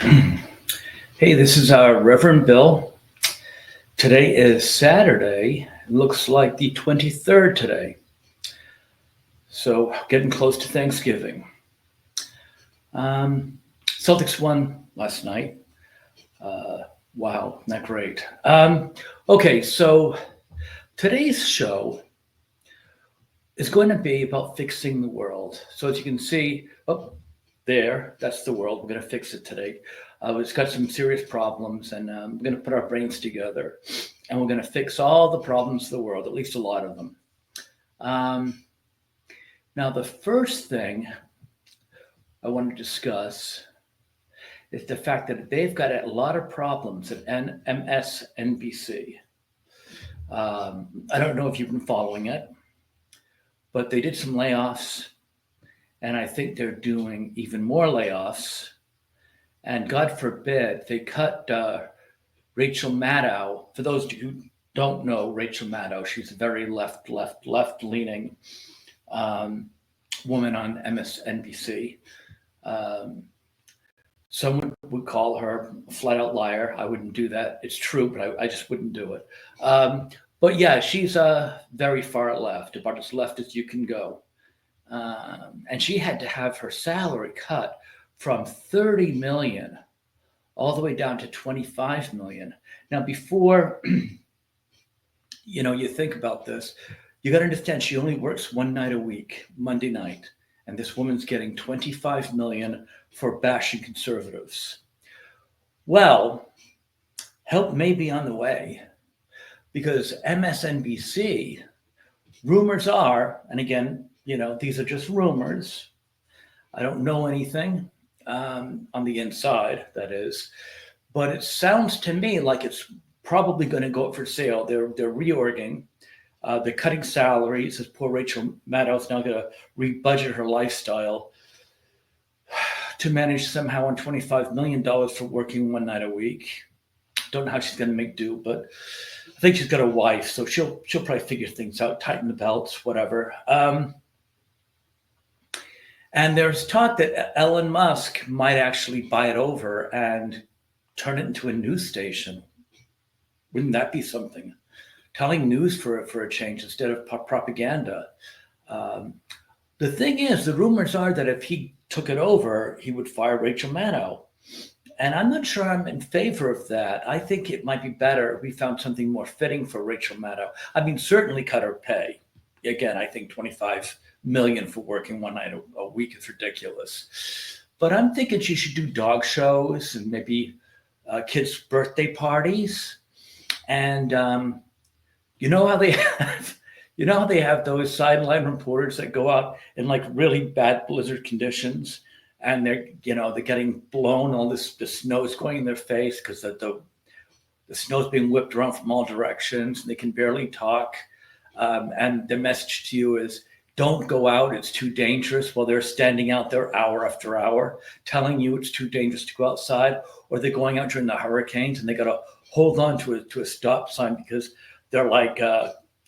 Hey, this is Reverend Bill. Today is Saturday. It looks like the 23rd today. So getting close to Thanksgiving. Celtics won last night. Wow, not great. Okay, so today's show is going to be about fixing the world. So as you can see, up there, that's the world. We're going to fix it today. It's got some serious problems, and we're going to put our brains together, and we're going to fix all the problems of the world, at least a lot of them. Now, the first thing I want to discuss is the fact that they've got a lot of problems at MSNBC. I don't know if you've been following it, but they did some layoffs, and I think they're doing even more layoffs. And God forbid they cut Rachel Maddow. For those who don't know Rachel Maddow, she's a very left-leaning woman on MSNBC. Someone would call her a flat-out liar. I wouldn't do that. It's true, but I just wouldn't do it. But yeah, she's very far left, about as left as you can go. And she had to have her salary cut from 30 million all the way down to 25 million. Now, before you think about this, you got to understand she only works one night a week, Monday night, and this woman's getting 25 million for bashing conservatives. Well, help may be on the way, because MSNBC, rumors are, and again, these are just rumors. I don't know anything on the inside, that is, but it sounds to me like it's probably going to go up for sale. They're reorging. They're cutting salaries. As poor Rachel Maddow's now going to rebudget her lifestyle to manage somehow on $25 million for working one night a week. Don't know how she's going to make do, but I think she's got a wife, so she'll probably figure things out, tighten the belts, whatever. And there's talk that Elon Musk might actually buy it over and turn it into a news station. Wouldn't that be something? Telling news for a change instead of propaganda. The thing is, the rumors are that if he took it over, he would fire Rachel Maddow. And I'm not sure I'm in favor of that. I think it might be better if we found something more fitting for Rachel Maddow. I mean, certainly cut her pay. Again, I think 25 million for working one night a week is ridiculous. But I'm thinking she should do dog shows and maybe kids' birthday parties. And how they have those sideline reporters that go out in like really bad blizzard conditions, and they're getting blown. All the snow's going in their face because the snow's being whipped around from all directions, and they can barely talk. And the message to you is, don't go out, it's too dangerous, while they're standing out there hour after hour telling you it's too dangerous to go outside. Or they're going out during the hurricanes and they got to hold on to a stop sign because they're like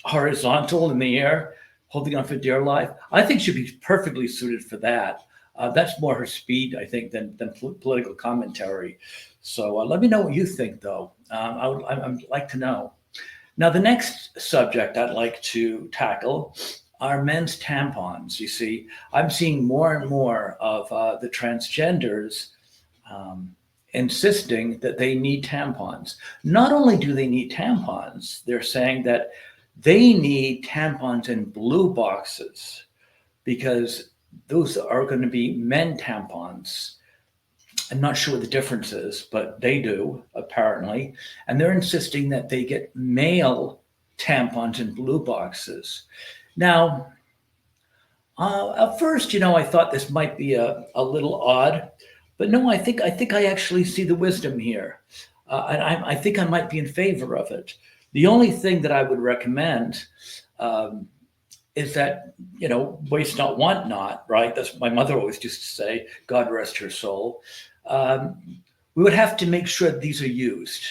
horizontal in the air, holding on for dear life. I think she'd be perfectly suited for that. That's more her speed, I think, than political commentary. So let me know what you think, though. I'd like to know. Now, the next subject I'd like to tackle are men's tampons. You see, I'm seeing more and more of the transgenders insisting that they need tampons. Not only do they need tampons, they're saying that they need tampons in blue boxes because those are going to be men tampons. I'm not sure what the difference is, but they do, apparently. And they're insisting that they get male tampons in blue boxes. Now, at first, I thought this might be a little odd, but no, I think I actually see the wisdom here. And I think I might be in favor of it. The only thing that I would recommend is that, waste not, want not, right? That's my mother always used to say, God rest her soul. We would have to make sure that these are used.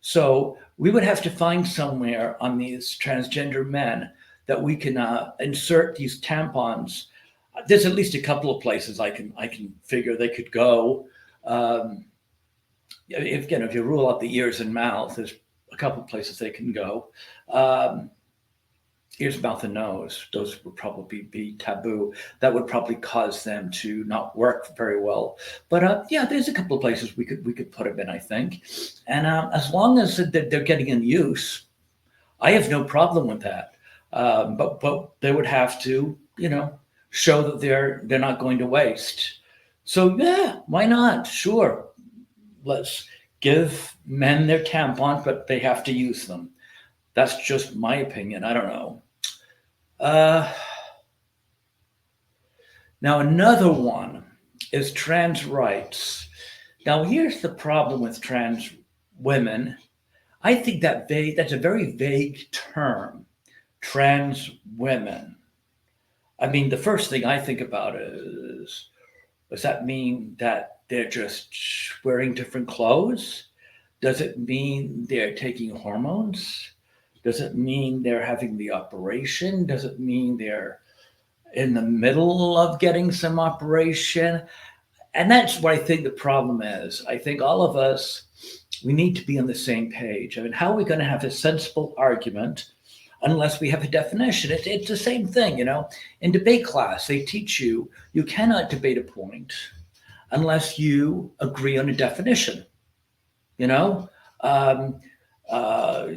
So we would have to find somewhere on these transgender men that we can insert these tampons. There's at least a couple of places I can figure they could go. if you rule out the ears and mouth, there's a couple of places they can go. Um, Ears, mouth, and nose. Those would probably be taboo. That would probably cause them to not work very well. But yeah, there's a couple of places we could put them in, I think. And as long as they're getting in use, I have no problem with that. But they would have to, show that they're not going to waste. So yeah, why not? Sure, let's give men their tampons, but they have to use them. That's just my opinion. I don't know. Uh, Now another one is trans rights. Now here's the problem with trans women. I think that's a very vague term. Trans women. I mean, the first thing I think about is, does that mean that they're just wearing different clothes? Does it mean they're taking hormones? Does it mean they're having the operation? Does it mean they're in the middle of getting some operation? And that's what I think the problem is. I think all of us, we need to be on the same page. I mean, how are we going to have a sensible argument unless we have a definition? It's the same thing, In debate class, they teach you cannot debate a point unless you agree on a definition, you know? Um, uh,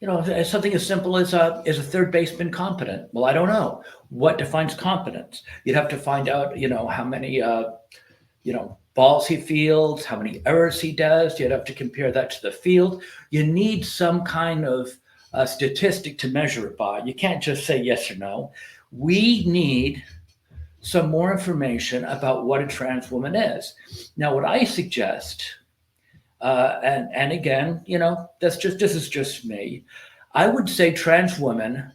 if something as simple as is a third baseman competent? Well, I don't know. What defines competence? You'd have to find out, how many, balls he fields, how many errors he does. You'd have to compare that to the field. You need some kind of statistic to measure it by. You can't just say yes or no. We need some more information about what a trans woman is. Now, what I suggest, and again, this is just me. I would say trans women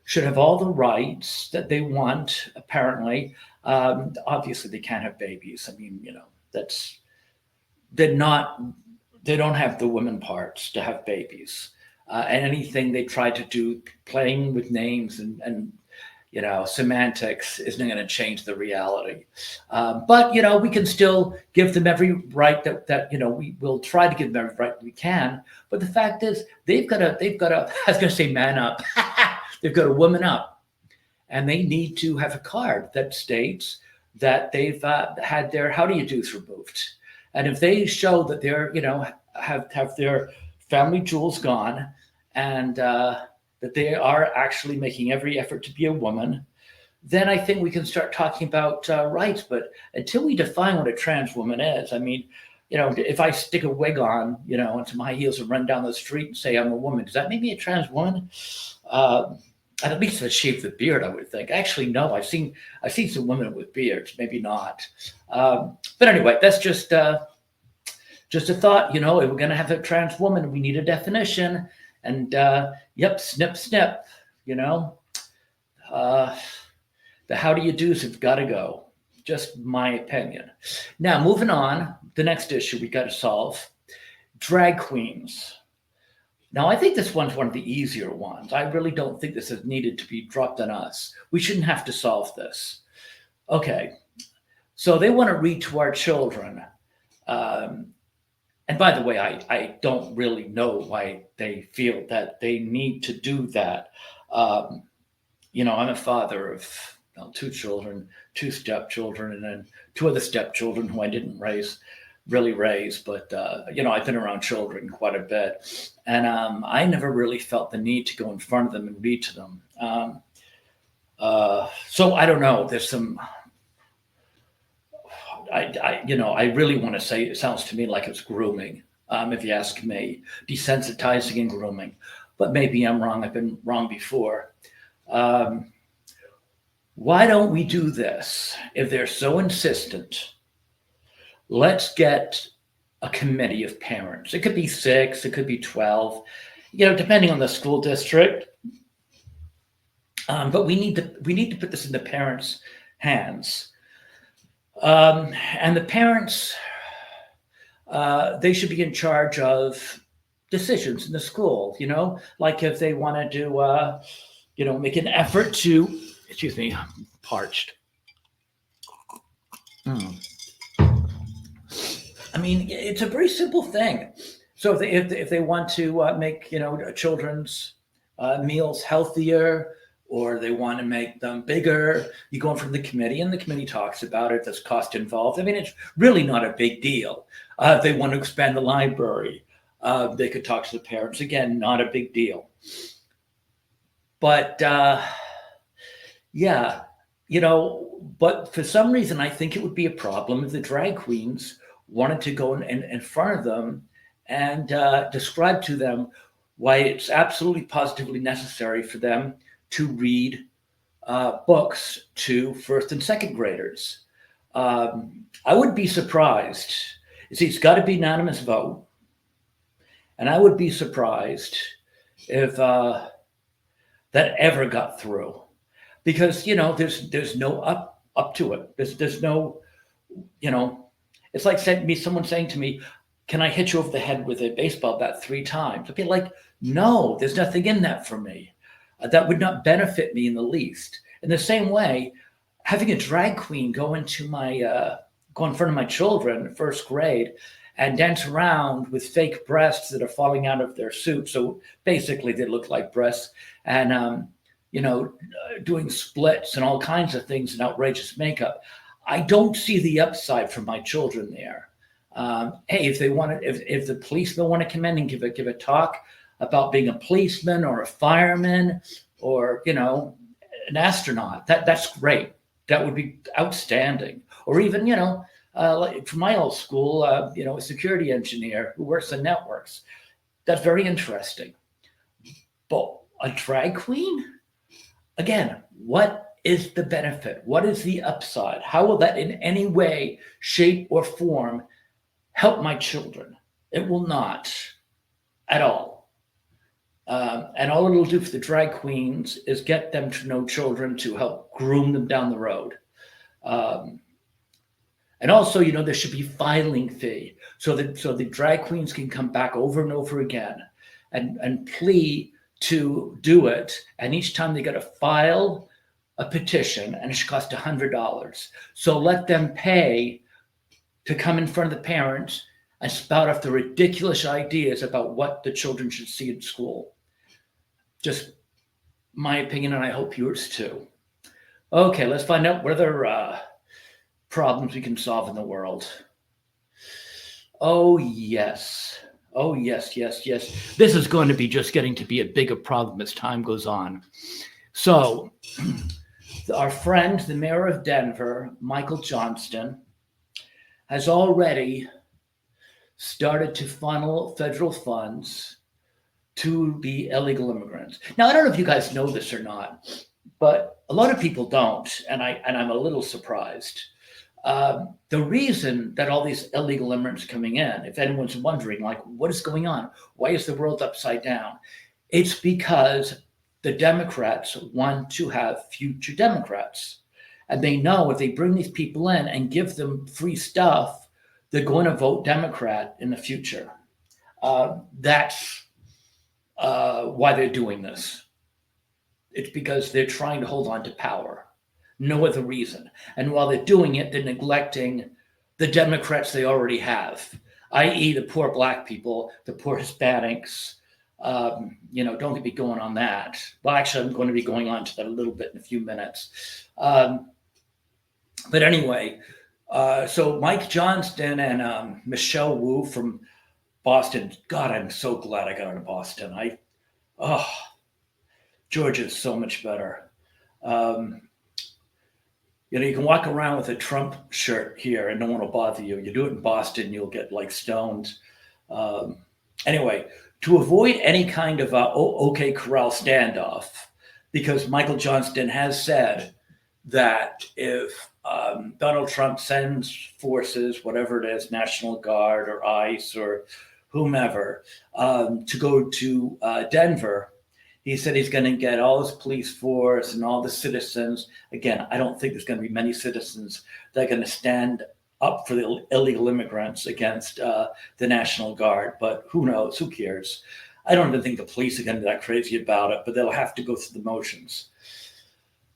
should have all the rights that they want. Apparently, obviously they can't have babies. I mean, that's they're not. They don't have the women parts to have babies. And anything they try to do, playing with names and semantics isn't going to change the reality. But we can still give them every right that we will try to give them every right we can. But the fact is, they've got to. I was going to say man up. They've got to woman up, and they need to have a card that states that they've had their how do you do's removed. And if they show that they're have their family jewels gone, and that they are actually making every effort to be a woman, then I think we can start talking about rights. But until we define what a trans woman is, I mean, if I stick a wig on, and some high heels and run down the street and say I'm a woman, does that make me a trans woman? And at least I shave the beard, I would think. Actually, no, I've seen some women with beards, maybe not. But anyway, that's just a thought. If we're going to have a trans woman, we need a definition. And yep, snip, snip. The how do you do's have got to go. Just my opinion. Now, moving on, the next issue we got to solve: drag queens. Now, I think this one's one of the easier ones. I really don't think this is needed to be dropped on us. We shouldn't have to solve this. Okay, so they want to read to our children. And by the way, I don't really know why they feel that they need to do that. I'm a father of two children, two stepchildren, and then two other stepchildren who I didn't really raise, but I've been around children quite a bit, and I never really felt the need to go in front of them and read to them. So I don't know. There's some. I really want to say it sounds to me like it's grooming. If you ask me, desensitizing and grooming, but maybe I'm wrong. I've been wrong before. Why don't we do this? If they're so insistent, let's get a committee of parents. It could be 6, it could be 12, depending on the school district. But we need to put this in the parents' hands. And the parents, they should be in charge of decisions in the school, like if they want to do, make an effort to, excuse me, I'm parched. Mm. I mean, it's a very simple thing. So if they want to make children's meals healthier, or they want to make them bigger, you go in front of the committee, and the committee talks about it. There's cost involved. I mean, it's really not a big deal. If they want to expand the library, they could talk to the parents. Again, not a big deal. But yeah, but for some reason, I think it would be a problem if the drag queens wanted to go in front of them and describe to them why it's absolutely positively necessary for them to read books to first and second graders. I would be surprised. You see, it's got to be unanimous vote, and I would be surprised if that ever got through, because there's no up to it. There's no, it's like someone saying to me, "Can I hit you over the head with a baseball bat 3 times?" I'd be like, "No, there's nothing in that for me. That would not benefit me in the least." In the same way, having a drag queen go in front of my children in first grade and dance around with fake breasts that are falling out of their suit, so basically they look like breasts, and doing splits and all kinds of things and outrageous makeup. I don't see the upside for my children there. Hey, if the policemen want to come in and give a talk about being a policeman or a fireman or an astronaut, that's great. That would be outstanding. Or even like from my old school, a security engineer who works on networks. That's very interesting. But a drag queen? Again, what is the benefit? What is the upside? How will that in any way, shape, or form help my children? It will not at all. And all it'll do for the drag queens is get them to know children to help groom them down the road. And also, there should be filing fee so the drag queens can come back over and over again and plea to do it. And each time they got to file a petition, and it should cost $100. So let them pay to come in front of the parents and spout off the ridiculous ideas about what the children should see at school. Just my opinion, and I hope yours too. Okay, let's find out what other problems we can solve in the world. Oh, yes. Oh, yes. This is going to be just getting to be a bigger problem as time goes on. So, our friend, the mayor of Denver, Michael Johnston, has already started to funnel federal funds to the illegal immigrants. Now, I don't know if you guys know this or not, but a lot of people don't, and I'm a little surprised. The reason that all these illegal immigrants are coming in, if anyone's wondering, like, what is going on? Why is the world upside down? It's because the Democrats want to have future Democrats. And they know if they bring these people in and give them free stuff, they're going to vote Democrat in the future. That's why they're doing this. It's because they're trying to hold on to power. No other reason. And while they're doing it, they're neglecting the Democrats they already have, i.e. the poor Black people, the poor Hispanics. Don't get me going on that. Well, actually, I'm going to be going on to that a little bit in a few minutes. But anyway, so Mike Johnston and Michelle Wu from Boston. God, I'm so glad I got into Boston. Georgia's so much better. You can walk around with a Trump shirt here and no one will bother you. You do it in Boston, you'll get stoned. Anyway, to avoid any kind of OK Corral standoff, because Michael Johnston has said that if Donald Trump sends forces, whatever it is, National Guard or ICE or whomever, to go to Denver, he said he's going to get all his police force and all the citizens. Again, I don't think there's going to be many citizens that are going to stand up for the illegal immigrants against the National Guard, but who knows? Who cares? I don't even think the police are going to be that crazy about it, but they'll have to go through the motions.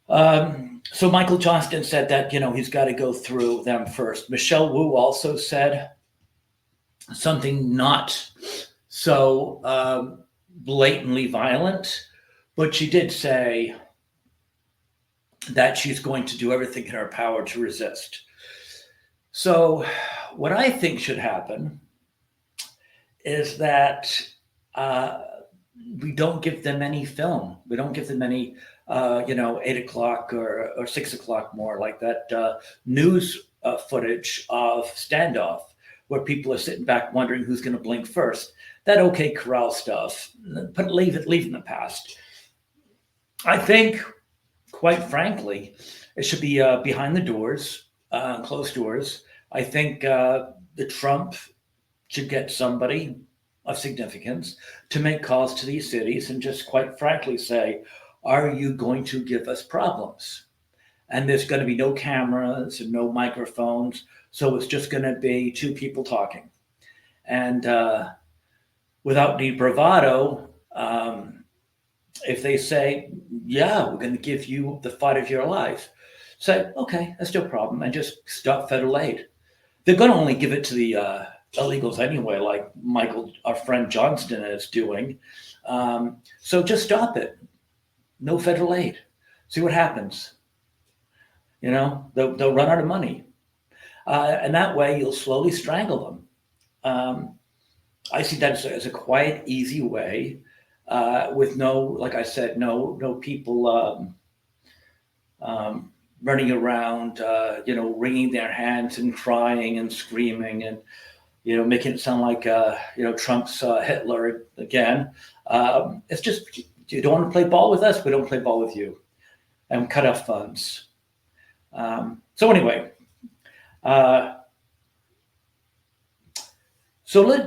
So Michael Johnston said that, he's got to go through them first. Michelle Wu also said something not so blatantly violent, but she did say that she's going to do everything in her power to resist. So what I think should happen is that we don't give them any film. We don't give them any, 8 o'clock or 6 o'clock more like that news footage of standoff where people are sitting back wondering who's going to blink first. That OK Corral stuff, but leave it in the past. I think, quite frankly, it should be behind the doors, closed doors. I think the Trump should get somebody of significance to make calls to these cities and just quite frankly say, are you going to give us problems? And there's going to be no cameras and no microphones. So it's just going to be two people talking. And without any bravado, if they say, yeah, we're going to give you the fight of your life, say, okay, that's no problem. And just stop federal aid. They're going to only give it to the illegals anyway, like our friend Johnston is doing. So just stop it. No federal aid. See what happens. They'll run out of money. And that way you'll slowly strangle them. I see that as a quiet, easy way with no, like I said, no people running around, wringing their hands and crying and screaming and, making it sound like, Trump's Hitler again. It's just, you don't want to play ball with us, we don't play ball with you. And cut off funds. So anyway,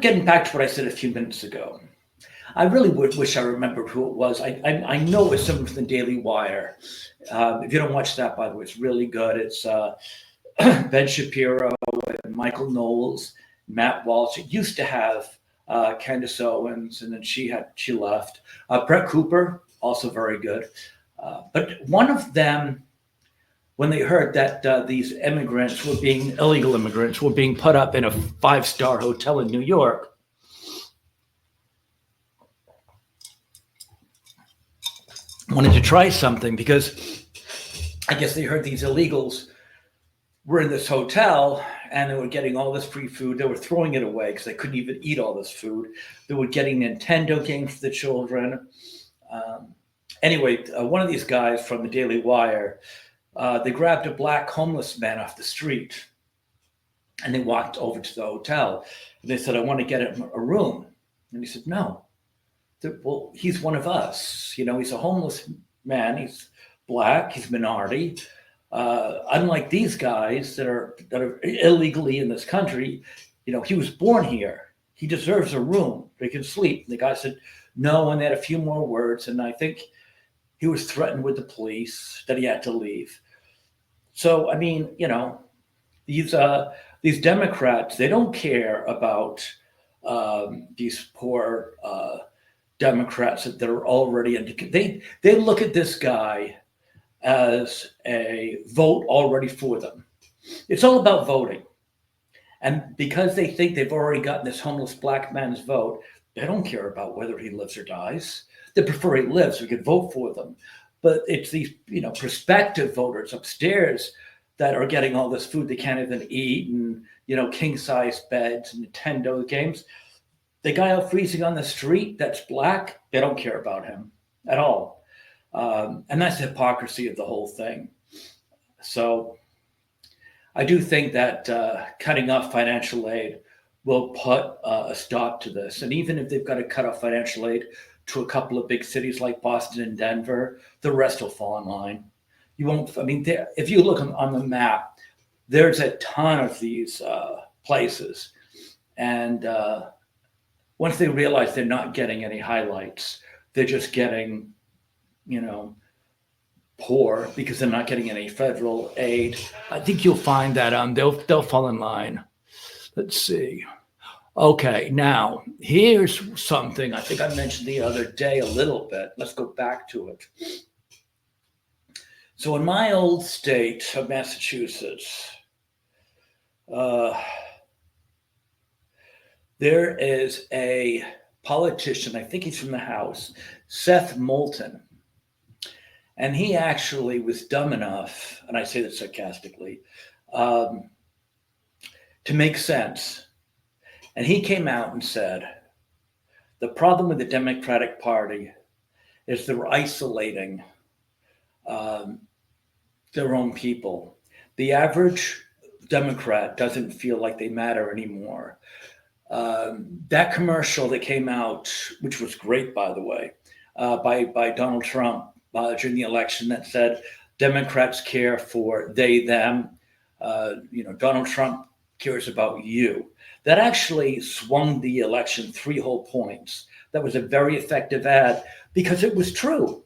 getting back to what I said a few minutes ago, I really wish I remembered who it was. I know it's someone from the Daily Wire. If you don't watch that, by the way, it's really good. It's Ben Shapiro and Michael Knowles, Matt Walsh. It used to have Candace Owens, and then she left. Brett Cooper, also very good. But one of them, when they heard that these illegal immigrants were being put up in a 5-star hotel in New York, wanted to try something because I guess they heard these illegals were in this hotel and they were getting all this free food. They were throwing it away because they couldn't even eat all this food. They were getting Nintendo games for the children. Anyway, one of these guys from the Daily Wire, they grabbed a black homeless man off the street and they walked over to the hotel. And they said, I want to get him a room. And he said, no. Well, he's one of us. He's a homeless man. He's black. He's minority. Unlike these guys that are illegally in this country, he was born here. He deserves a room. He can sleep. And the guy said, no, and they had a few more words. And I think he was threatened with the police that he had to leave. So, I mean, these Democrats, they don't care about these poor Democrats that are already they look at this guy as a vote already for them. It's all about voting. And because they think they've already gotten this homeless black man's vote, they don't care about whether he lives or dies. They prefer he lives so we can vote for them. But it's these, prospective voters upstairs that are getting all this food they can't even eat and, king-size beds and Nintendo games. The guy out freezing on the street that's black, they don't care about him at all. And that's the hypocrisy of the whole thing. So I do think that cutting off financial aid will put a stop to this. And even if they've got to cut off financial aid to a couple of big cities like Boston and Denver, the rest will fall in line. You won't, if you look on the map, there's a ton of these places. And once they realize they're not getting any highlights, they're just getting, poor because they're not getting any federal aid. I think you'll find that they'll fall in line. Let's see. Okay, now here's something I think I mentioned the other day a little bit. Let's go back to it. So in my old state of Massachusetts, uh, there is a politician, I think he's from the House, Seth Moulton. And he actually was dumb enough, and I say this sarcastically, um, to make sense. And he came out and said, the problem with the Democratic Party is they're isolating um, their own people. The average Democrat doesn't feel like they matter anymore. That commercial that came out, which was great, by the way, by Donald Trump during the election, that said Democrats care for they them. Donald Trump cares about you. That actually swung the election 3 whole points. That was a very effective ad because it was true.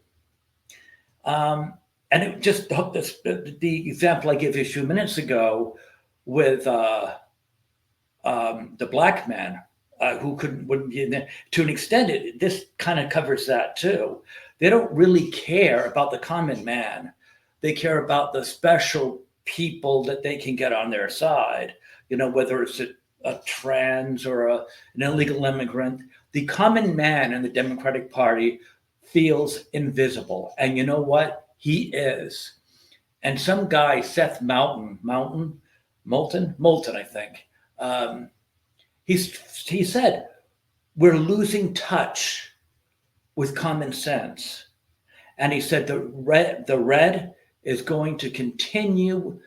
And it just the example I gave you a few minutes ago with the black man who wouldn't be in there. To an extent, this kind of covers that too. They don't really care about the common man. They care about the special people that they can get on their side. Whether it's a trans or an illegal immigrant. The common man in the Democratic Party feels invisible. And you know what? He is. And some guy, Seth Moulton, I think, he said, we're losing touch with common sense. And he said the red is going to continue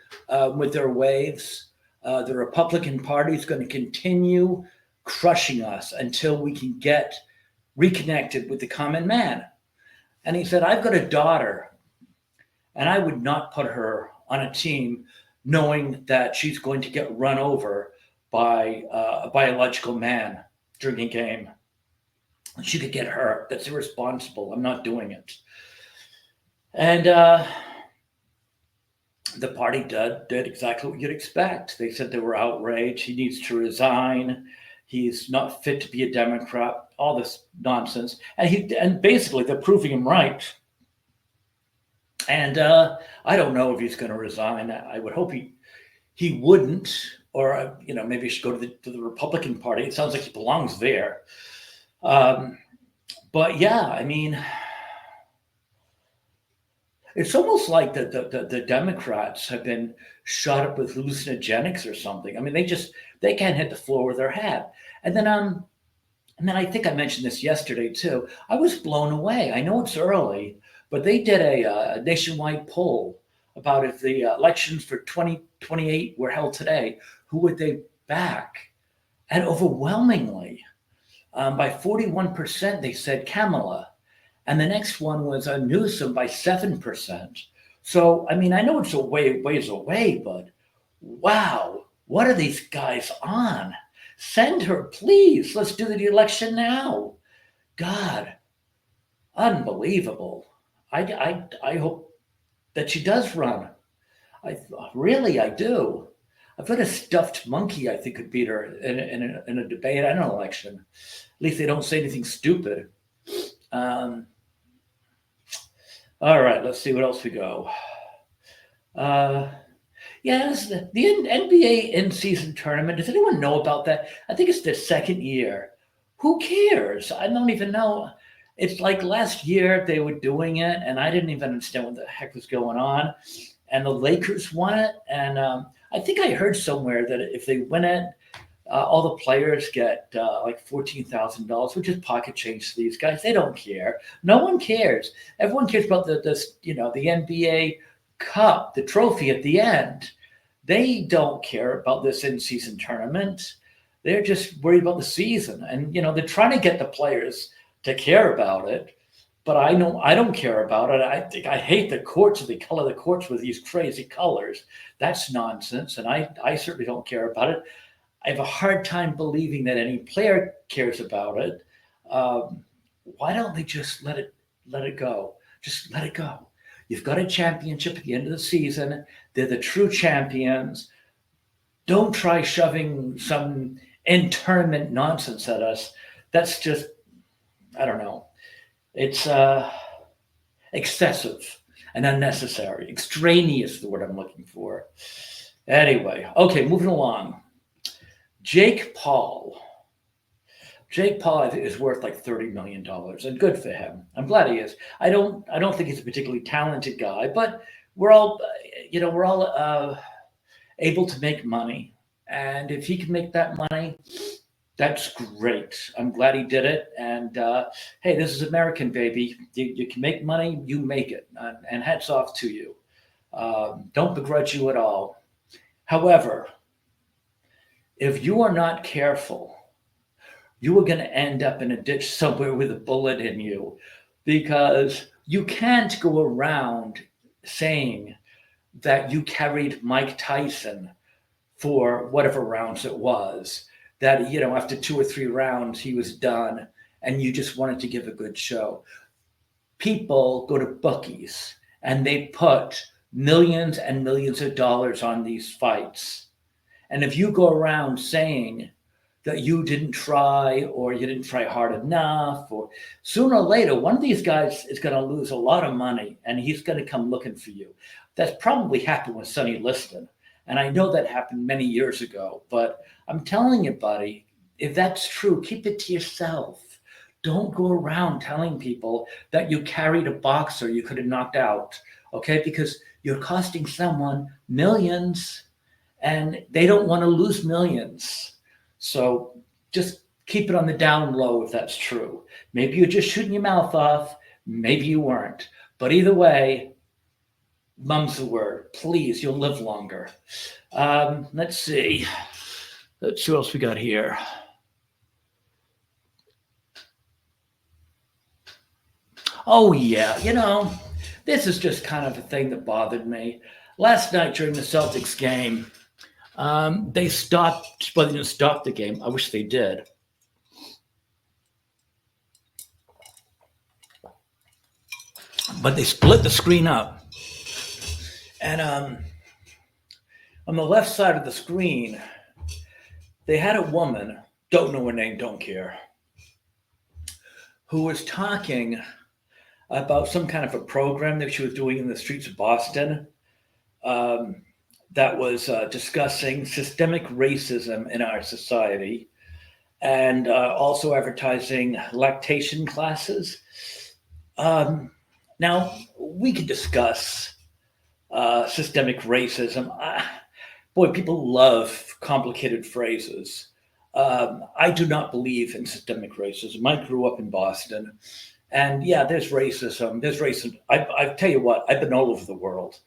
with their waves. The Republican Party is going to continue crushing us until we can get reconnected with the common man. And he said, I've got a daughter, and I would not put her on a team knowing that she's going to get run over by a biological man during a game. She could get hurt. That's irresponsible. I'm not doing it. And the party did exactly what you'd expect. They said they were outraged. He needs to resign. He's not fit to be a Democrat. All this nonsense. And basically they're proving him right. And I don't know if he's going to resign. I would hope he wouldn't, or maybe he should go to the Republican Party. It sounds like he belongs there. But yeah, I mean, it's almost like the Democrats have been shot up with hallucinogenics or something. I mean, they can't hit the floor with their head. And then I think I mentioned this yesterday too. I was blown away. I know it's early, but they did a nationwide poll about if the elections for 2028 were held today, who would they back? And overwhelmingly, by 41%, they said Kamala. And the next one was Newsom by 7%. So, I mean, I know it's a ways away, but wow, what are these guys on? Send her, please. Let's do the election now. God, unbelievable. I hope that she does run. I do. I've got a stuffed monkey I think could beat her in a debate and an election. At least they don't say anything stupid. All right, let's see what else we go. Yes, the NBA in-season tournament. Does anyone know about that? I think it's the second year. Who cares? I don't even know. It's like last year they were doing it, and I didn't even understand what the heck was going on. And the Lakers won it, and I think I heard somewhere that if they win it, all the players get like $14,000, which is pocket change to these guys. They don't care. No one cares. Everyone cares about the NBA Cup, the trophy at the end. They don't care about this in-season tournament. They're just worried about the season, and they're trying to get the players to care about it. But I know I don't care about it. I hate the courts. They color the courts with these crazy colors. That's nonsense, and I certainly don't care about it. I have a hard time believing that any player cares about it. Why don't they just let it go? Just let it go. You've got a championship at the end of the season. They're the true champions. Don't try shoving some in-tournament nonsense at us. That's just, I don't know. It's excessive. and unnecessary. Extraneous is the word I'm looking for. Anyway, okay, moving along. Jake Paul. Jake Paul, I think, is worth like $30 million, and good for him. I'm glad he is. I don't think he's a particularly talented guy, but we're all, we're all able to make money, and if he can make that money, that's great. I'm glad he did it. And hey, this is American, baby. You can make money, you make it, and hats off to you. Don't begrudge you at all. However, if you are not careful, you are going to end up in a ditch somewhere with a bullet in you, because you can't go around saying that you carried Mike Tyson for whatever rounds it was, that, after 2 or 3 rounds, he was done and you just wanted to give a good show. People go to bookies and they put millions and millions of dollars on these fights. And if you go around saying that you didn't try, or you didn't try hard enough, or sooner or later, one of these guys is going to lose a lot of money and he's going to come looking for you. That's probably happened with Sonny Liston. And I know that happened many years ago, but I'm telling you, buddy, if that's true, keep it to yourself. Don't go around telling people that you carried a boxer you could have knocked out, okay? Because you're costing someone millions and they don't want to lose millions. So just keep it on the down low if that's true. Maybe you're just shooting your mouth off. Maybe you weren't. But either way, mum's the word. Please, you'll live longer. Let's see. Let's see what else we got here. Oh, yeah. This is just kind of a thing that bothered me. Last night during the Celtics game, they stopped, well, they didn't stop the game. I wish they did. But they split the screen up. And on the left side of the screen, they had a woman, don't know her name, don't care, who was talking about some kind of a program that she was doing in the streets of Boston. That was discussing systemic racism in our society, and also advertising lactation classes. Now, we could discuss systemic racism. Boy, people love complicated phrases. I do not believe in systemic racism. I grew up in Boston, and yeah, there's racism. There's racism. I tell you what, I've been all over the world,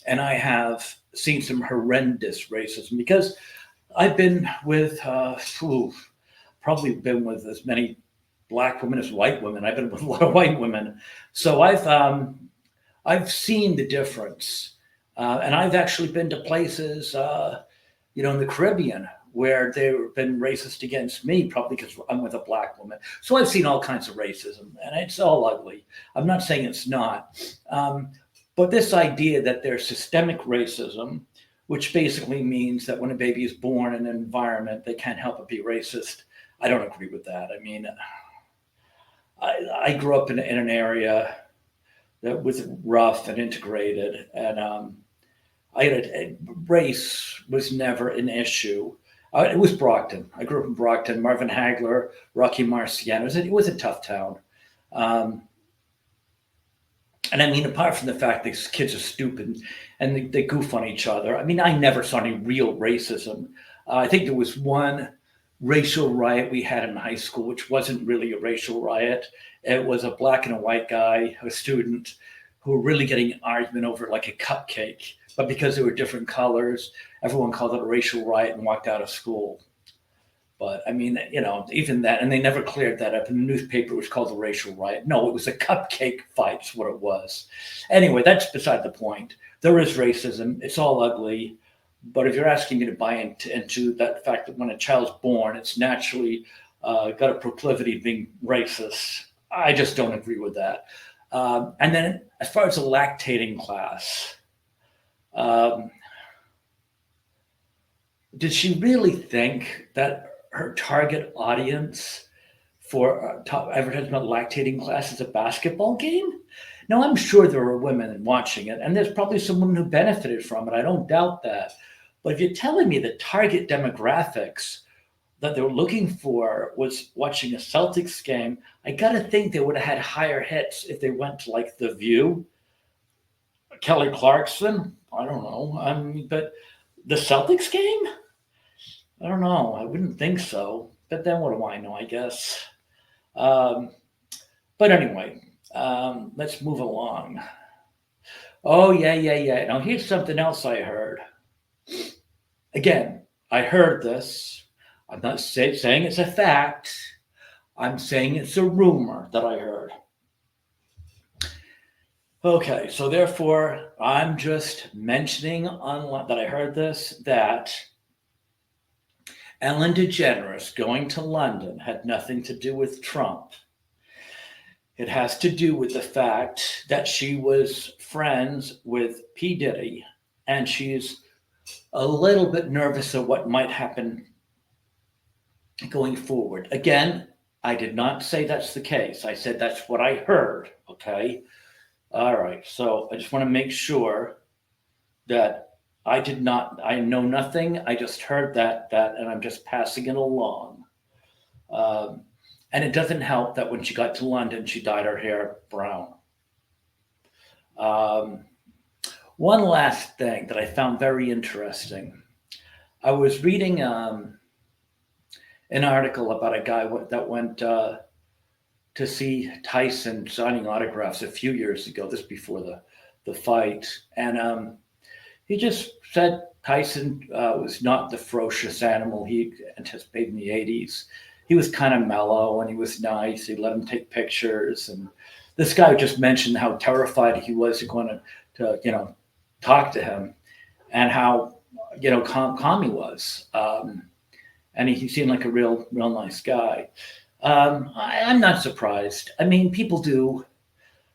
and I have seen some horrendous racism, because I've been with, probably been with as many black women as white women. I've been with a lot of white women. So I've seen the difference. And I've actually been to places, in the Caribbean, where they've been racist against me, probably because I'm with a black woman. So I've seen all kinds of racism, and it's all ugly. I'm not saying it's not. But this idea that there's systemic racism, which basically means that when a baby is born in an environment, they can't help but be racist, I don't agree with that. I mean, I grew up in an area that was rough and integrated, and race was never an issue. It was Brockton. I grew up in Brockton. Marvin Hagler, Rocky Marciano. It was a tough town. And I mean, apart from the fact these kids are stupid and they goof on each other, I mean, I never saw any real racism. I think there was one racial riot we had in high school, which wasn't really a racial riot. It was a black and a white guy, a student, who were really getting an argument over like a cupcake. But because they were different colors, everyone called it a racial riot and walked out of school. But I mean, even that, and they never cleared that up in the newspaper. It was called a racial riot. No, it was a cupcake fight, is what it was. Anyway, that's beside the point. There is racism. It's all ugly. But if you're asking me to buy into that fact that when a child's born, it's naturally got a proclivity of being racist, I just don't agree with that. And then as far as the lactating class, did she really think that her target audience for top advertisement lactating class is a basketball game? Now, I'm sure there are women watching it, and there's probably some women who benefited from it. I don't doubt that. But if you're telling me the target demographics that they were looking for was watching a Celtics game, I got to think they would have had higher hits if they went to like The View, Kelly Clarkson. I don't know. But the Celtics game? I don't know. I wouldn't think so. But then what do I know, I guess? Um, but anyway, let's move along. Oh, yeah, yeah, yeah. Now, here's something else I heard. Again, I heard this. I'm not saying it's a fact. I'm saying it's a rumor that I heard. Okay, so therefore, I'm just mentioning that I heard this, that Ellen DeGeneres going to London had nothing to do with Trump. It has to do with the fact that she was friends with P. Diddy, and she's a little bit nervous of what might happen going forward. Again, I did not say that's the case. I said that's what I heard. Okay. All right. So I just want to make sure that I know nothing. I just heard that, and I'm just passing it along. And it doesn't help that when she got to London, she dyed her hair brown. One last thing that I found very interesting. I was reading an article about a guy that went to see Tyson signing autographs a few years ago, this before the fight. And he just said Tyson was not the ferocious animal he anticipated in the 80s. He was kind of mellow and he was nice. He let him take pictures. And this guy just mentioned how terrified he was going to talk to him, and how, calm he was. And he seemed like a real nice guy. I'm not surprised. I mean, people do